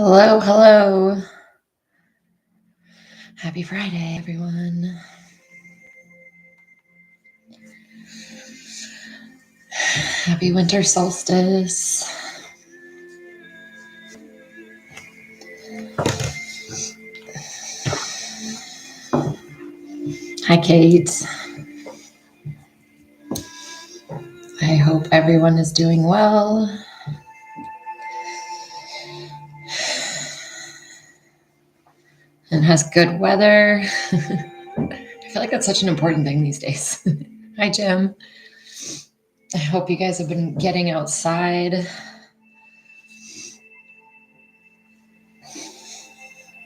Hello, hello. Happy Friday, everyone. Happy winter solstice. Hi, Kate. I hope everyone is doing well. And has good weather. I feel like that's such an important thing these days. Hi, Jim. I hope you guys have been getting outside,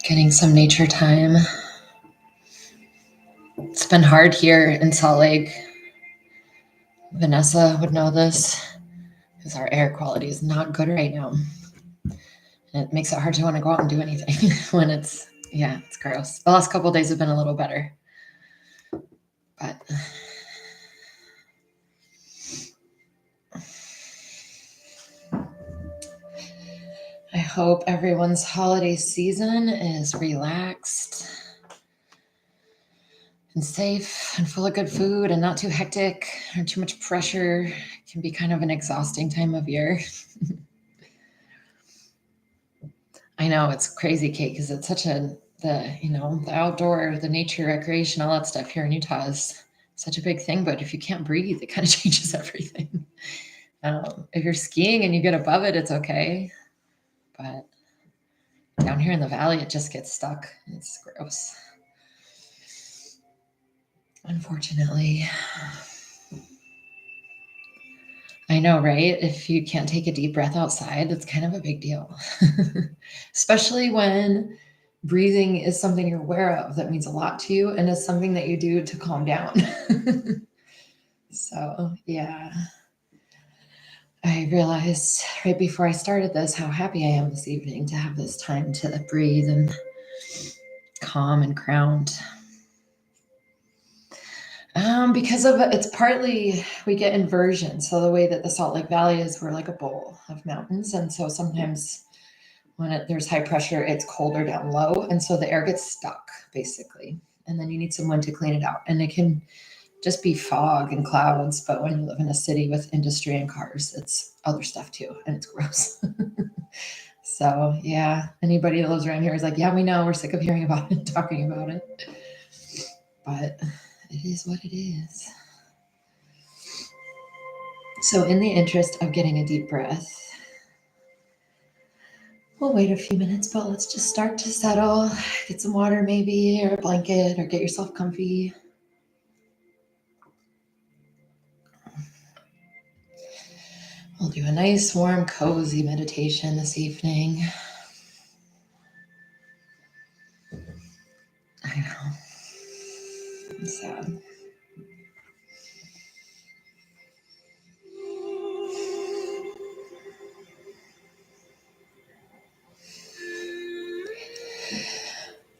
getting some nature time. It's been hard here in Salt Lake. Vanessa would know this because our air quality is not good right now. And it makes it hard to want to go out and do anything when it's gross. The last couple of days have been a little better. But I hope everyone's holiday season is relaxed and safe and full of good food and not too hectic or too much pressure. It can be kind of an exhausting time of year. I know it's crazy, Kate, because it's such the outdoor, the nature, recreation, all that stuff here in Utah is such a big thing. But if you can't breathe, it kind of changes everything. If you're skiing and you get above it, it's okay. But down here in the valley, it just gets stuck. It's gross. Unfortunately. I know, right? If you can't take a deep breath outside, it's kind of a big deal. Especially when breathing is something you're aware of that means a lot to you and is something that you do to calm down. So, yeah. I realized right before I started this how happy I am this evening to have this time to breathe and calm and ground. Because of it's partly we get inversion. So the way that the Salt Lake Valley is, we're like a bowl of mountains, and so sometimes when there's high pressure, it's colder down low, and so the air gets stuck basically, and then you need someone to clean it out. And it can just be fog and clouds, but when you live in a city with industry and cars, it's other stuff too, and it's gross. So yeah, anybody that lives around here is like, yeah, we know, we're sick of hearing about it, talking about it, but it is what it is. So in the interest of getting a deep breath, we'll wait a few minutes, but let's just start to settle. Get some water maybe, or a blanket, or get yourself comfy. We'll do a nice, warm, cozy meditation this evening. I know. I'm sad.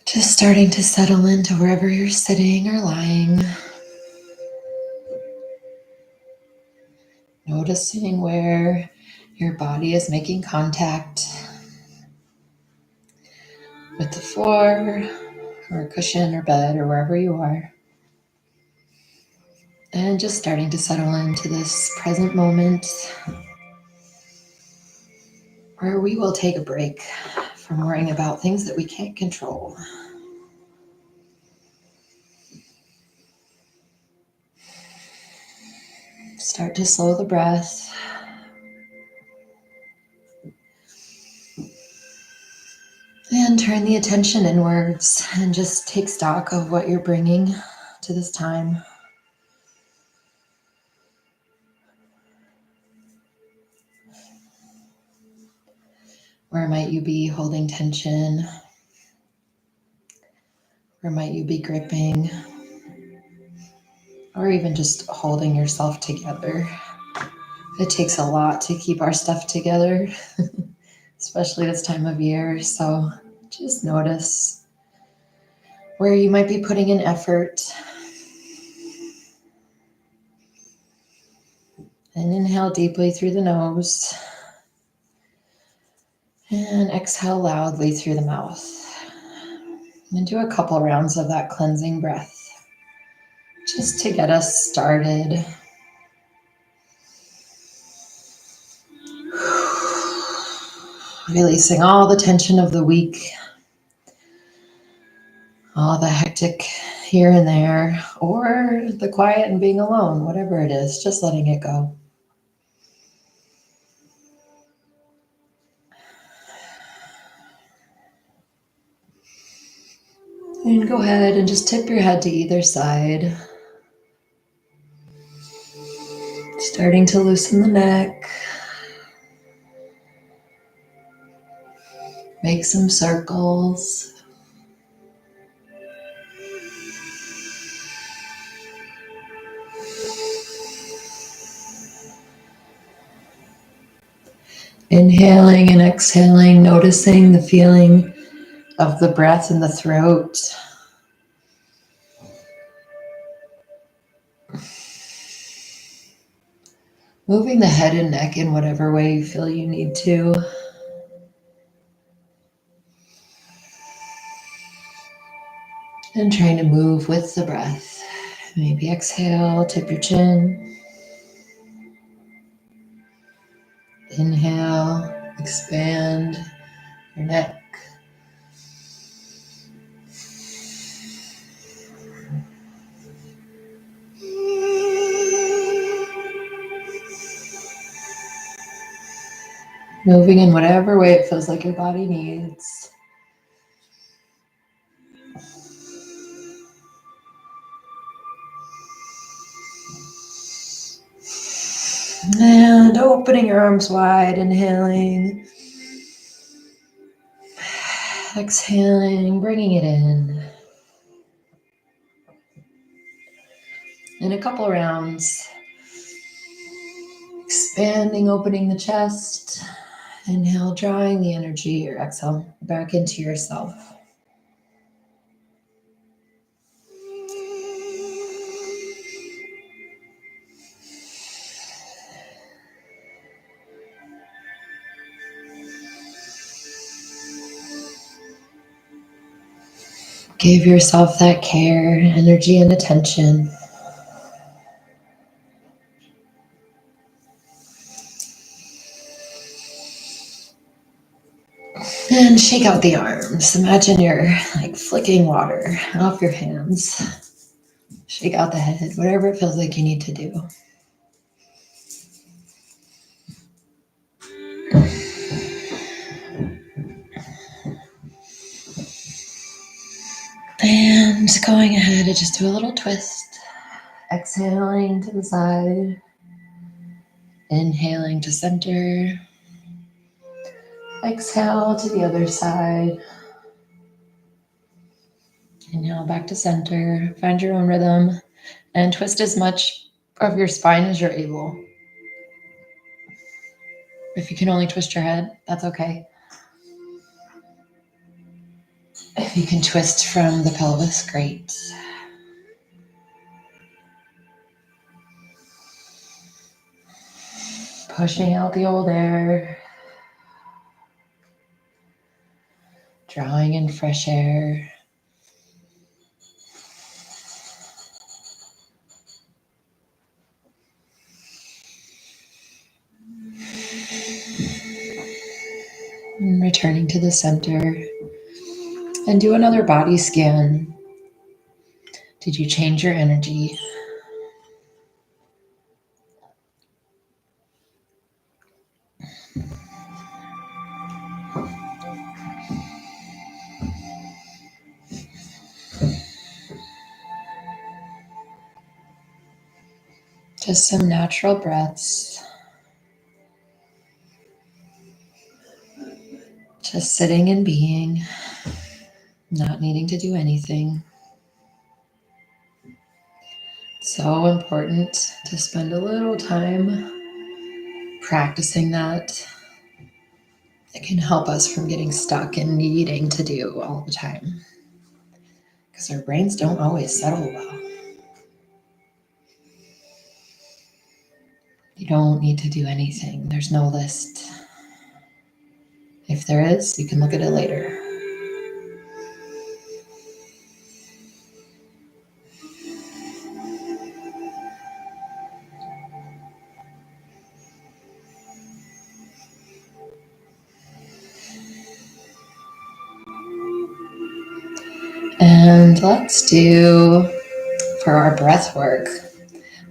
Just starting to settle into wherever you're sitting or lying. Noticing where your body is making contact with the floor or a cushion or bed or wherever you are. And just starting to settle into this present moment where we will take a break from worrying about things that we can't control. Start to slow the breath. And turn the attention inwards and just take stock of what you're bringing to this time. Where might you be holding tension? Where might you be gripping? Or even just holding yourself together. It takes a lot to keep our stuff together, especially this time of year. So just notice where you might be putting in effort. And inhale deeply through the nose. And exhale loudly through the mouth. And do a couple rounds of that cleansing breath just to get us started. Releasing all the tension of the week, all the hectic here and there, or the quiet and being alone, whatever it is, just letting it go. And go ahead and just tip your head to either side. Starting to loosen the neck. Make some circles. Inhaling and exhaling, noticing the feeling of the breath in the throat. Moving the head and neck in whatever way you feel you need to. And trying to move with the breath. Maybe exhale, tip your chin. Inhale, expand your neck. Moving in whatever way it feels like your body needs. And opening your arms wide, inhaling. Exhaling, bringing it in. In a couple rounds, expanding, opening the chest. Inhale, drawing the energy, or exhale, back into yourself. Give yourself that care, energy, and attention. And shake out the arms. Imagine you're like flicking water off your hands. Shake out the head, whatever it feels like you need to do. And going ahead to just do a little twist. Exhaling to the side. Inhaling to center. Exhale to the other side. Inhale back to center. Find your own rhythm and twist as much of your spine as you're able. If you can only twist your head, that's okay. If you can twist from the pelvis, great. Pushing out the old air. Drawing in fresh air. And returning to the center. And do another body scan. Did you change your energy? Just some natural breaths. Just sitting and being, not needing to do anything. So important to spend a little time practicing that. It can help us from getting stuck and needing to do all the time. Because our brains don't always settle well. You don't need to do anything. There's no list. If there is, you can look at it later. And let's do, for our breath work,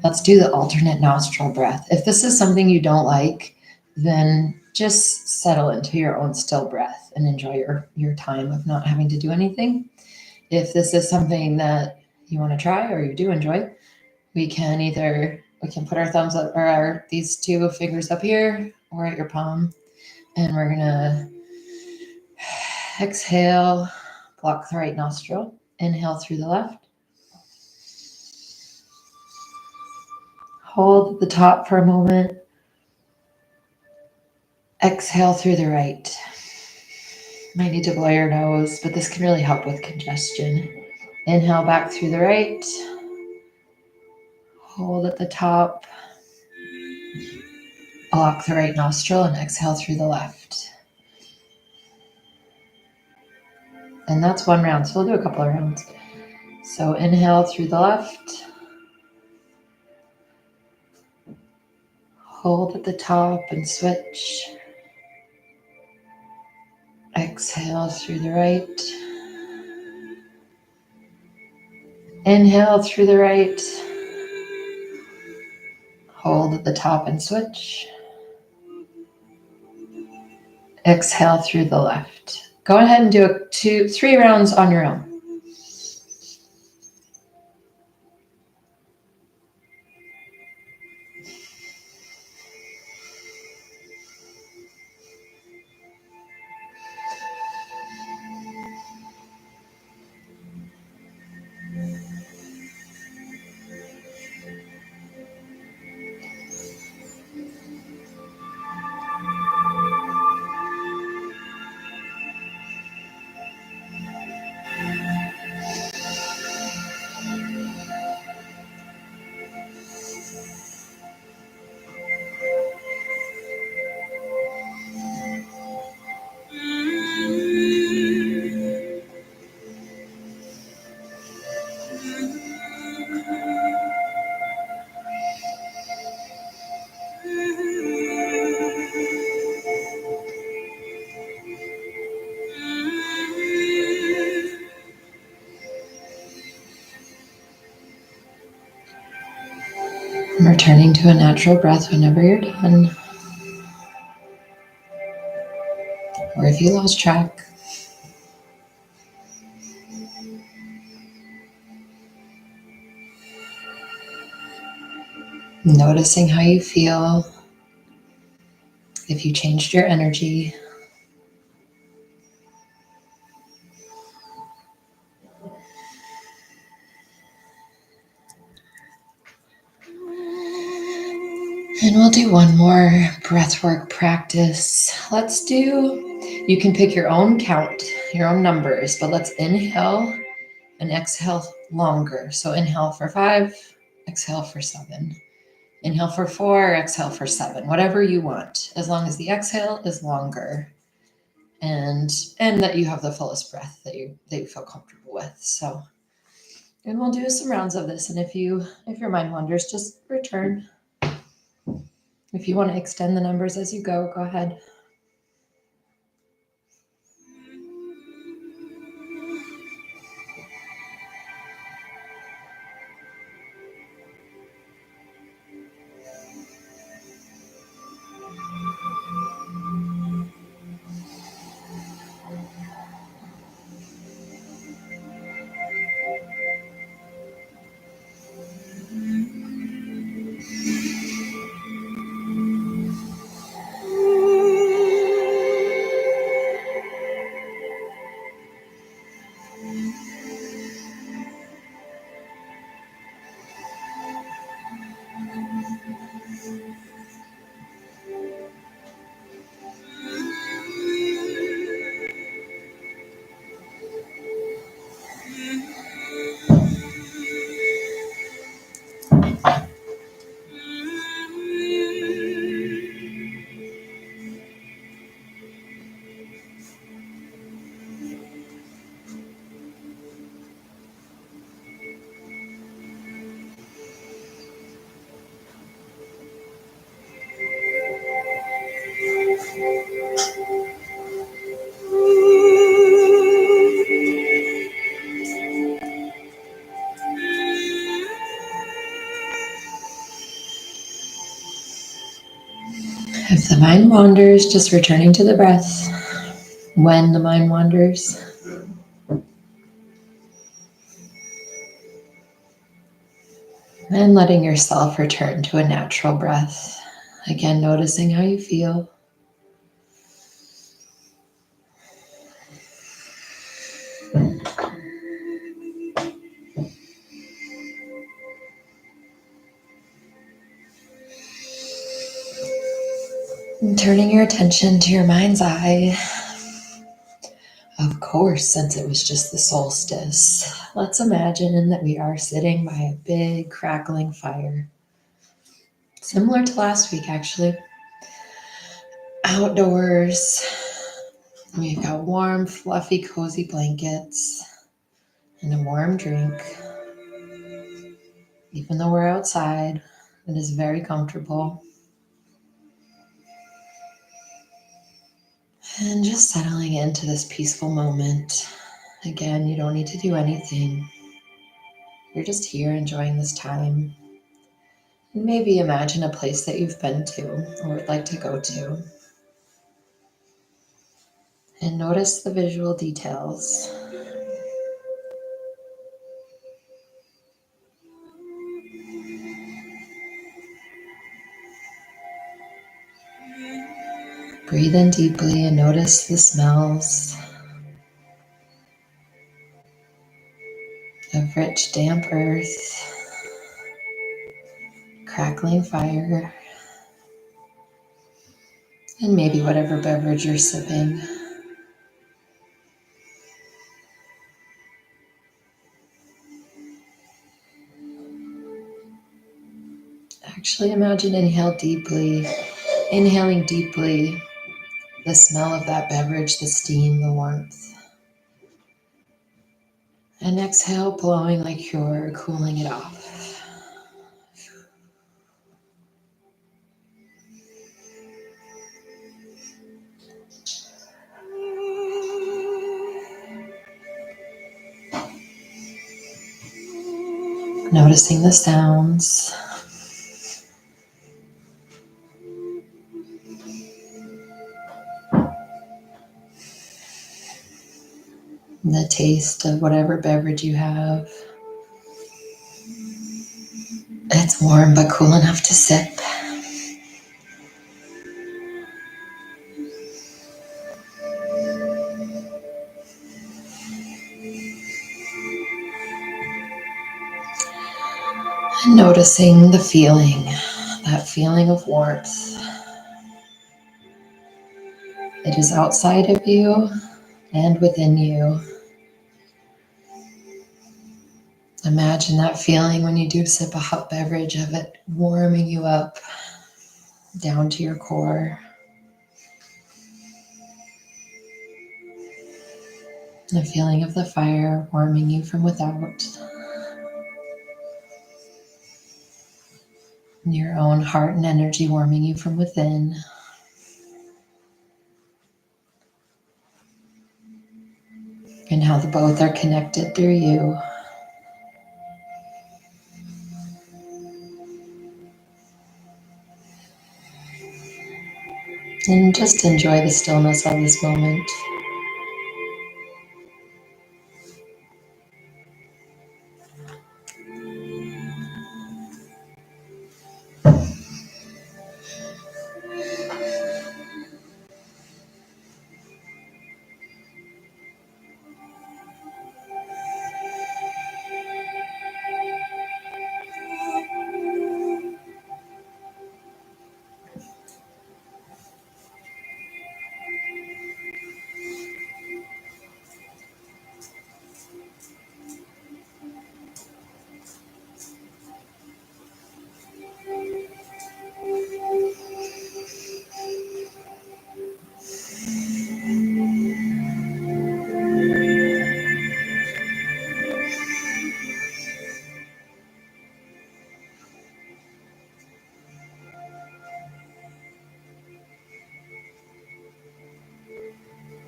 let's do the alternate nostril breath. If this is something you don't like, then just settle into your own still breath and enjoy your time of not having to do anything. If this is something that you want to try or you do enjoy, we can put our thumbs up or these two fingers up here or at your palm, and we're gonna exhale, block the right nostril, inhale through the left, hold at the top for a moment, exhale through the right. Might need to blow your nose, but this can really help with congestion. Inhale back through the right, hold at the top, block the right nostril, and exhale through the left. And that's one round, so we'll do a couple of rounds. So inhale through the left, hold at the top and switch. Exhale through the right. Inhale through the right. Hold at the top and switch. Exhale through the left. Go ahead and do 3 rounds on your own. Returning to a natural breath whenever you're done. Or if you lost track. Noticing how you feel. If you changed your energy. And we'll do one more breathwork practice. You can pick your own count, your own numbers, but let's inhale and exhale longer. So inhale for 5, exhale for 7. Inhale for 4, exhale for 7. Whatever you want, as long as the exhale is longer and that you have the fullest breath that you feel comfortable with. So, and we'll do some rounds of this. And if your mind wanders, just return. If you want to extend the numbers as you go ahead. If the mind wanders, just returning to the breath. When the mind wanders, and letting yourself return to a natural breath. Again, noticing how you feel. And turning your attention to your mind's eye. Of course, since it was just the solstice, let's imagine that we are sitting by a big crackling fire. Similar to last week, actually. Outdoors, we've got warm, fluffy, cozy blankets and a warm drink. Even though we're outside, it is very comfortable. And just settling into this peaceful moment. Again, you don't need to do anything. You're just here enjoying this time. And maybe imagine a place that you've been to or would like to go to. And notice the visual details. Breathe in deeply and notice the smells of rich, damp earth, crackling fire, and maybe whatever beverage you're sipping. Actually, imagine inhaling deeply the smell of that beverage, the steam, the warmth. And exhale, blowing like you're cooling it off. Noticing the sounds. The taste of whatever beverage you have. It's warm but cool enough to sip. And noticing the feeling, that feeling of warmth. It is outside of you and within you. Imagine that feeling when you do sip a hot beverage, of it warming you up down to your core. The feeling of the fire warming you from without. Your own heart and energy warming you from within. And how the both are connected through you. And just enjoy the stillness of this moment.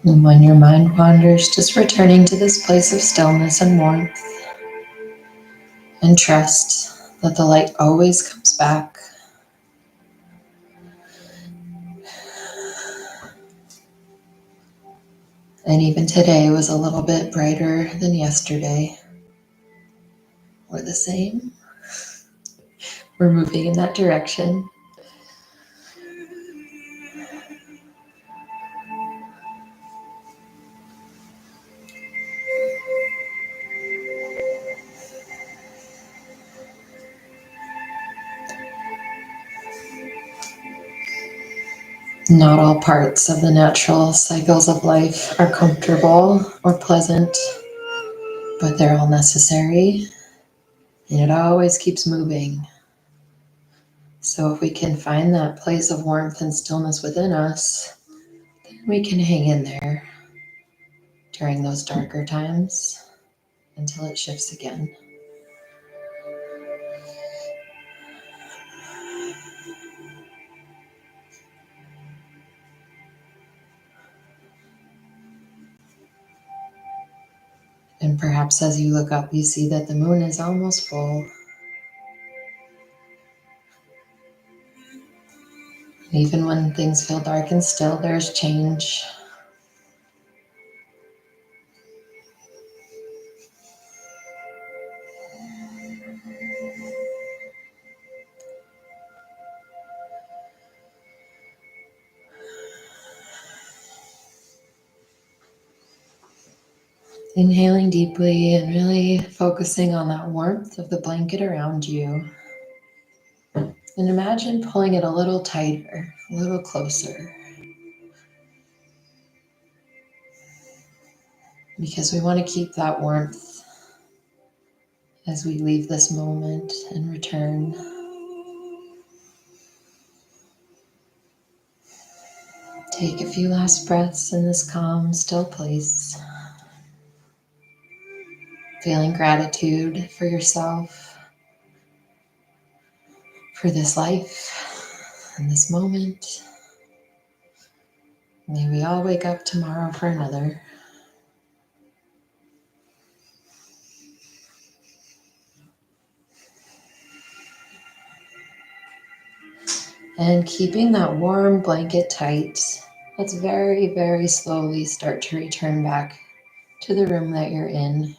And when your mind wanders, just returning to this place of stillness and warmth. And trust that the light always comes back. And even today was a little bit brighter than yesterday. We're the same. We're moving in that direction. Not all parts of the natural cycles of life are comfortable or pleasant, but they're all necessary, and it always keeps moving. So if we can find that place of warmth and stillness within us, then we can hang in there during those darker times until it shifts again. And perhaps as you look up, you see that the moon is almost full. Even when things feel dark and still, there's change. Inhaling deeply and really focusing on that warmth of the blanket around you. And imagine pulling it a little tighter, a little closer. Because we want to keep that warmth as we leave this moment and return. Take a few last breaths in this calm, still place. Feeling gratitude for yourself, for this life, and this moment. May we all wake up tomorrow for another. And keeping that warm blanket tight, let's very, very slowly start to return back to the room that you're in.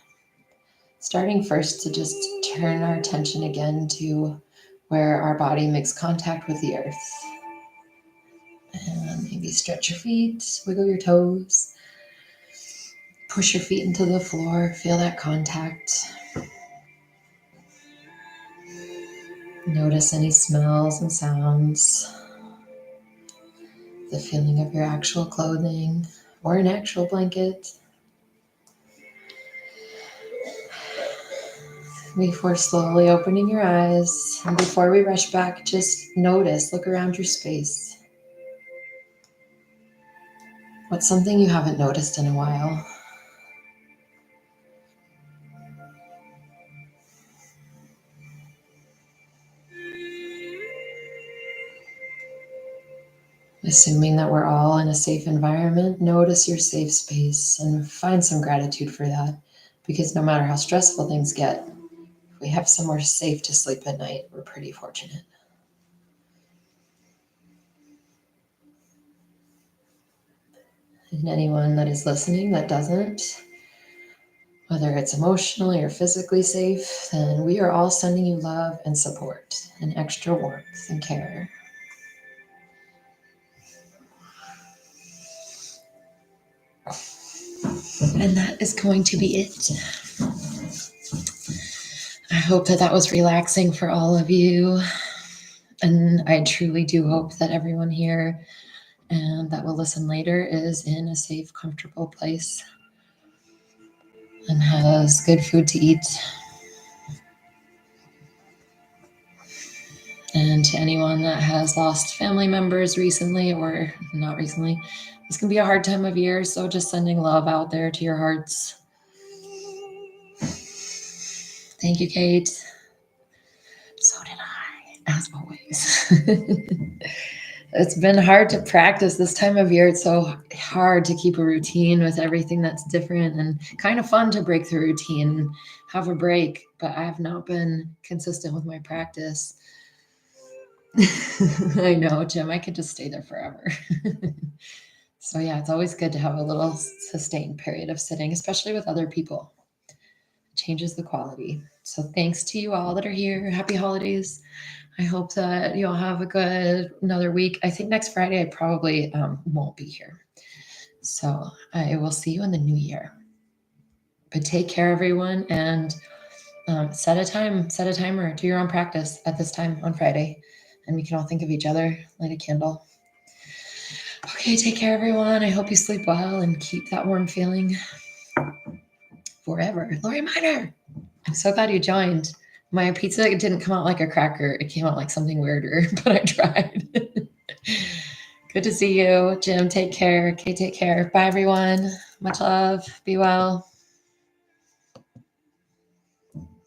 Starting first to just turn our attention again to where our body makes contact with the earth. And maybe stretch your feet, wiggle your toes, push your feet into the floor, feel that contact. Notice any smells and sounds, the feeling of your actual clothing or an actual blanket. Before slowly opening your eyes, and before we rush back, just notice, look around your space. What's something you haven't noticed in a while? Assuming that we're all in a safe environment, notice your safe space and find some gratitude for that. Because no matter how stressful things get, if we have somewhere safe to sleep at night, we're pretty fortunate. And anyone that is listening that doesn't, whether it's emotionally or physically safe, then we are all sending you love and support and extra warmth and care. And that is going to be it. I hope that was relaxing for all of you. And I truly do hope that everyone here and that will listen later is in a safe, comfortable place and has good food to eat. And to anyone that has lost family members recently or not recently, it's going to be a hard time of year. So just sending love out there to your hearts. Thank you, Kate. So did I, as always. It's been hard to practice this time of year. It's so hard to keep a routine with everything that's different, and kind of fun to break the routine and have a break. But I have not been consistent with my practice. I know, Jim, I could just stay there forever. So yeah, it's always good to have a little sustained period of sitting, especially with other people. It changes the quality. So thanks to you all that are here. Happy holidays. I hope that you all have a good another week. I think next Friday I probably won't be here. So I will see you in the new year. But take care, everyone, and set a timer, do your own practice at this time on Friday, and we can all think of each other, light a candle. Okay, take care, everyone. I hope you sleep well and keep that warm feeling forever. Lori Miner, I'm so glad you joined. My pizza didn't come out like a cracker. It came out like something weirder, but I tried. Good to see you. Jim, take care. Kay, take care. Bye, everyone. Much love. Be well.